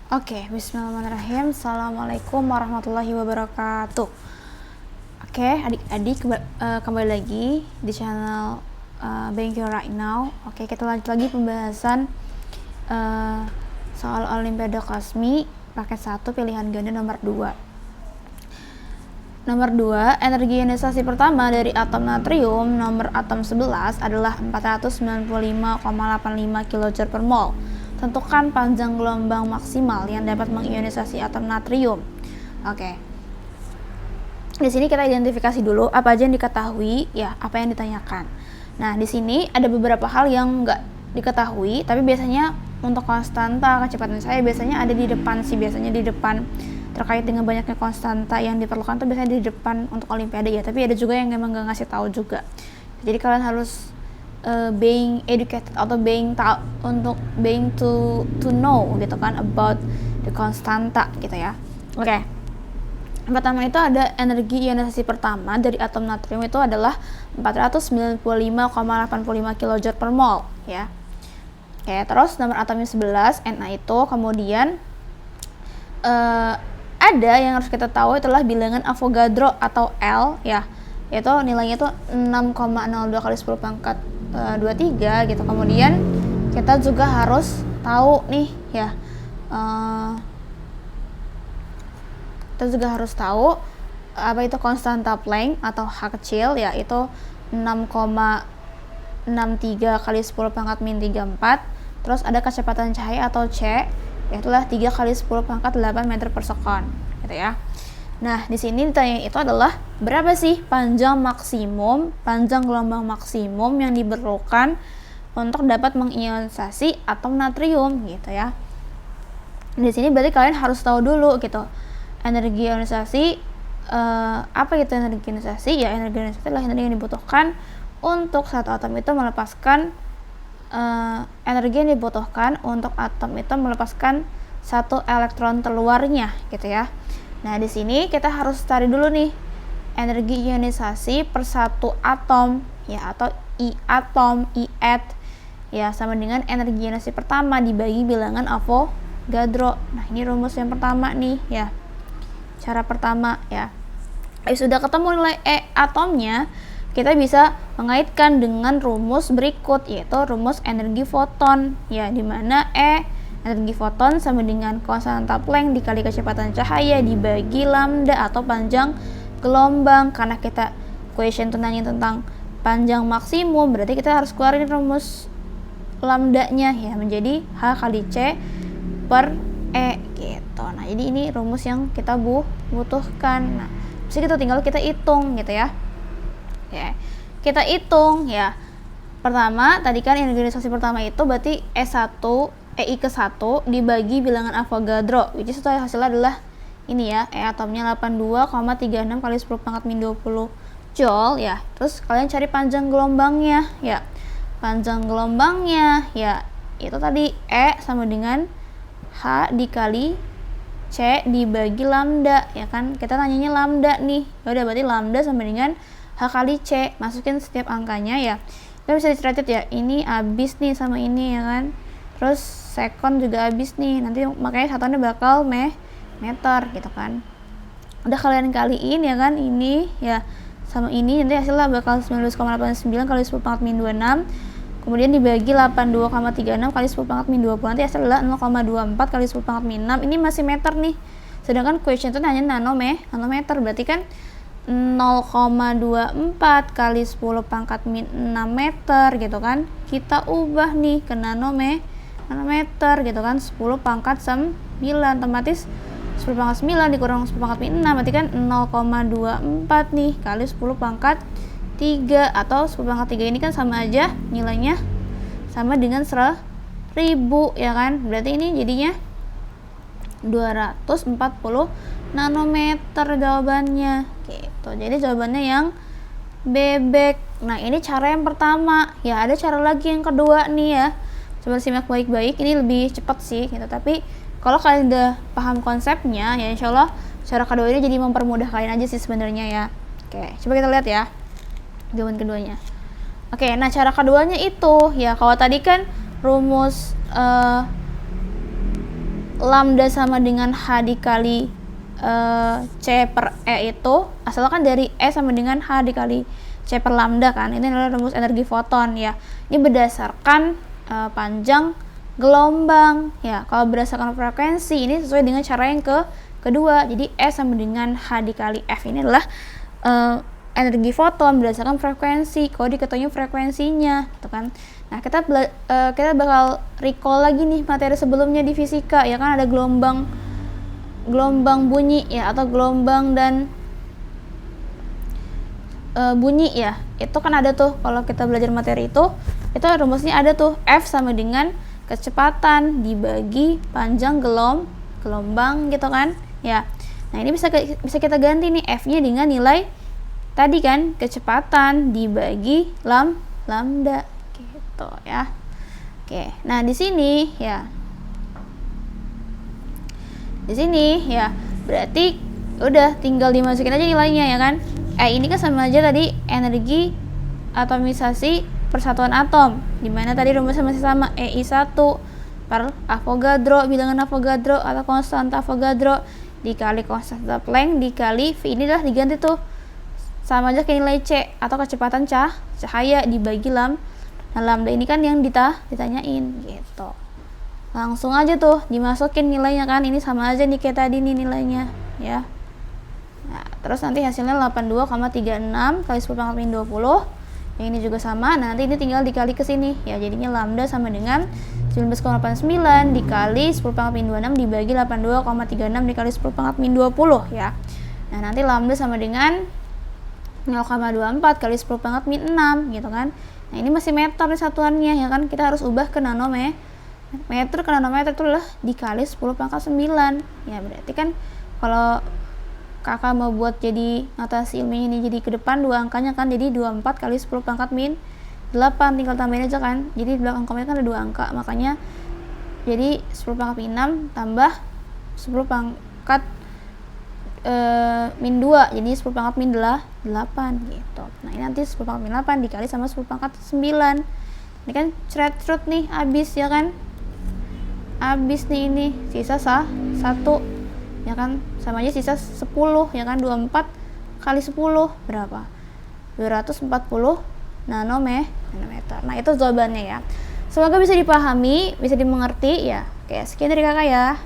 Oke, bismillahirrahmanirrahim. Assalamualaikum warahmatullahi wabarakatuh. Oke, adik-adik kembali lagi di channel Bank Your Right Now. Oke, kita lanjut lagi pembahasan soal Olimpiade Kasmi paket 1 pilihan ganda nomor 2. Nomor 2, energi ionisasi pertama dari atom natrium nomor atom 11 adalah 495,85 kJ per mol. Tentukan panjang gelombang maksimal yang dapat mengionisasi atom natrium. Oke. Di sini kita identifikasi dulu apa aja yang diketahui, ya, apa yang ditanyakan. Nah, di sini ada beberapa hal yang nggak diketahui, tapi biasanya untuk konstanta kecepatan cahaya biasanya ada di depan sih, biasanya di depan terkait dengan banyaknya konstanta yang diperlukan tuh biasanya di depan untuk olimpiade ya, tapi ada juga yang memang nggak ngasih tahu juga. Jadi kalian harus being educated atau being to know gitu kan about the konstanta gitu ya. Oke. Pertama itu ada energi ionisasi pertama dari atom natrium itu adalah 495,85 kJ per mol ya. Oke, terus nomor atomnya 11 Na itu kemudian ada yang harus kita tahu itulah bilangan Avogadro atau L ya, yaitu nilainya itu 6,02 kali 10 pangkat 23 gitu. Kemudian kita juga harus tahu nih ya, kita juga harus tahu apa itu konstanta Planck atau H kecil, yaitu 6,63 kali 10 pangkat min 34. Terus ada kecepatan cahaya atau C, yaitulah 3 kali 10 pangkat 8 meter per sekon gitu ya. Nah, di sini ditanya itu adalah berapa sih panjang gelombang maksimum yang diperlukan untuk dapat mengionisasi atom natrium gitu ya. Di sini berarti kalian harus tahu dulu gitu. Energi ionisasi apa itu energi ionisasi? Ya, energi ionisasi adalah energi yang dibutuhkan untuk satu atom itu melepaskan energi yang dibutuhkan untuk atom itu melepaskan satu elektron terluarnya gitu ya. Nah, di sini kita harus cari dulu nih energi ionisasi per satu atom ya, atau I atom, I at ya, sama dengan energi ionisasi pertama dibagi bilangan Avogadro. Nah, ini rumus yang pertama nih ya. Cara pertama ya. Sudah ketemu nilai E atomnya, kita bisa mengaitkan dengan rumus berikut, yaitu rumus energi foton ya, di mana energi foton sama dengan konstanta Planck dikali kecepatan cahaya dibagi lambda atau panjang gelombang. Karena kita question tuh nanya tentang panjang maksimum, berarti kita harus keluarin rumus lambdanya ya, menjadi H kali C per E gitu. Nah, jadi ini rumus yang kita butuhkan. Nah, terus kita hitung gitu ya. Oke, kita hitung ya. Pertama, tadi kan energi ionisasi pertama itu berarti EI ke 1 dibagi bilangan Avogadro, which is hasilnya adalah ini ya, E atomnya 82,36 kali 10 pangkat min 20 Joule ya. Terus kalian cari panjang gelombangnya ya. Panjang gelombangnya ya, itu tadi E sama dengan H dikali C dibagi lambda ya kan. Kita tanyanya lambda nih. Ya udah, berarti lambda sama dengan H kali C. Masukin setiap angkanya ya. Kita bisa dicatat ya, ini habis nih sama ini ya kan. Terus sekon juga habis nih, nanti makanya satuannya bakal meter gitu kan. Udah kalian kaliin ya kan, ini ya sama ini, nanti hasilnya bakal 19,89 kali 10 pangkat min 26, kemudian dibagi 82,36 kali 10 pangkat min 20, nanti hasilnya adalah 0,24 kali 10 pangkat min 6. Ini masih meter nih, sedangkan question itu hanya nanometer, berarti kan 0,24 kali 10 pangkat min 6 meter gitu kan. Kita ubah nih ke nanometer gitu kan, 10 pangkat 9, otomatis 10 pangkat 9 dikurang 10 pangkat min 6, berarti kan 0,24 nih kali 10 pangkat 3, atau 10 pangkat 3 ini kan sama aja nilainya sama dengan 1000 ya kan. Berarti ini jadinya 240 nanometer jawabannya gitu. Jadi jawabannya yang bebek. Nah, ini cara yang pertama ya. Ada cara lagi yang kedua nih ya, coba simak baik-baik, ini lebih cepat sih gitu. Tapi kalau kalian udah paham konsepnya ya, insyaallah cara kedua ini jadi mempermudah kalian aja sih sebenarnya ya. Oke, coba kita lihat ya jawaban keduanya. Oke, nah cara keduanya itu ya, kalau tadi kan rumus lambda sama dengan H dikali C per E itu asalkan dari E sama dengan H dikali C per lambda kan. Ini adalah rumus energi foton ya. Ini berdasarkan panjang gelombang ya. Kalau berdasarkan frekuensi ini sesuai dengan cara yang kedua. Jadi E sama dengan H dikali F ini adalah energi foton berdasarkan frekuensi. Kalau diketahui frekuensinya gitu kan. Nah, kita bakal recall lagi nih materi sebelumnya di fisika ya kan, ada gelombang bunyi ya, atau gelombang dan bunyi ya. Itu kan ada tuh kalau kita belajar materi itu rumusnya ada tuh, F sama dengan kecepatan dibagi panjang gelombang gitu kan ya. Nah, ini bisa kita ganti nih F-nya dengan nilai tadi kan, kecepatan dibagi lambda gitu ya. Oke, nah di sini ya berarti udah tinggal dimasukin aja nilainya ya kan. Ini kan sama aja tadi energi atomisasi persatuan atom, dimana tadi rumusnya masih sama, EI1 per Avogadro, bilangan Avogadro atau konstanta Avogadro dikali konstanta Planck dikali V. Ini dah diganti tuh sama aja kayak nilai C atau kecepatan cahaya dibagi lambda. Nah, lambda ini kan yang ditanyain gitu. Langsung aja tuh dimasukin nilainya kan, ini sama aja nih kayak tadi nih nilainya ya. Nah, terus nanti hasilnya 82,36 kali 10 pangkat min 20. Yang ini juga sama. Nah, nanti ini tinggal dikali ke sini ya, jadinya lambda sama dengan 19,89 dikali 10 pangkat min 26 dibagi 82,36 dikali 10 pangkat min 20 ya. Nah, nanti lambda sama dengan 0,24 kali 10 pangkat min 6 gitu kan. Nah, ini masih meter nih satuannya ya kan, kita harus ubah ke nanometer. Ke nanometer itu adalah dikali 10 pangkat 9 ya. Berarti kan kalau kakak mau buat jadi notasi ilmiahnya ini jadi ke depan dua angkanya kan, jadi 24 kali 10 pangkat min 8, tinggal tambahin aja kan. Jadi di belakang komentar kan ada dua angka, makanya jadi 10 pangkat min 6 tambah 10 pangkat min 2, jadi 10 pangkat min 8 gitu. Nah, ini nanti 10 pangkat min 8 dikali sama 10 pangkat 9. Ini kan cerut nih habis ya kan. Habis nih ini sisa 1 ya kan, sama aja sisa 10 ya kan. 24 kali 10 berapa? 240 nanometer. Nah, itu jawabannya ya. Semoga bisa dipahami, bisa dimengerti ya. Oke, sekian dari kakak ya.